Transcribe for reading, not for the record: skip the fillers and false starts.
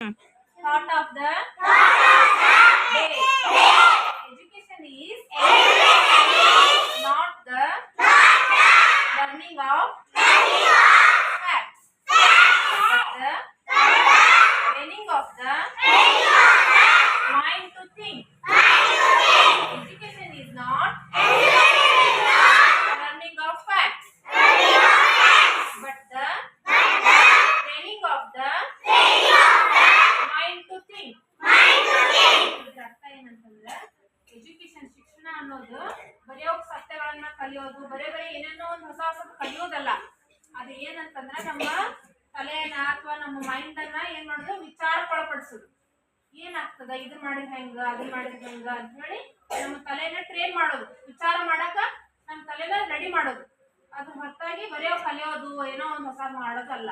Thought of the day. Education is not the learning of facts, but the training of the mind to think. Education is not learning of facts, but the training of the mind to think. ಇದ್ರ ಅರ್ಥ ಏನಂತಂದ್ರೆ education ಶಿಕ್ಷಣ ಅನ್ನೋದು ಬರೆಯೋ ಸತ್ಯಗಳನ್ನ ಕಲಿಯೋದು ಬರೇ ಏನೇನೋ ಒಂದು ಹೊಸ ಹೊಸ ಕಲಿಯೋದಲ್ಲ. ಅದು ಏನಂತಂದ್ರೆ ನಮ್ಮ ತಲೆಯನ್ನ ಅಥವಾ ನಮ್ಮ ಮೈಂಡ್ ಅನ್ನ ಏನ್ ಮಾಡೋದು ವಿಚಾರಕ್ಕೊಳಪಡಿಸೋದು. ಏನಾಗ್ತದ ಇದು ಮಾಡಿದ್ರೆ ಹೆಂಗ ಅದು ಮಾಡಿದ್ರೆ ಹೆಂಗ ಅಂತ ಹೇಳಿ ನಮ್ಮ ತಲೆಯನ್ನ ಟ್ರೈನ್ ಮಾಡೋದು, ವಿಚಾರ ಮಾಡಕ ನಮ್ಮ ತಲೆನ ರೆಡಿ ಮಾಡೋದು. ಅದ್ರ ಹೊರತಾಗಿ ಬರೆಯೋ ಕಲಿಯೋದು ಏನೋ ಒಂದು ಹೊಸ ಮಾಡೋದಲ್ಲ.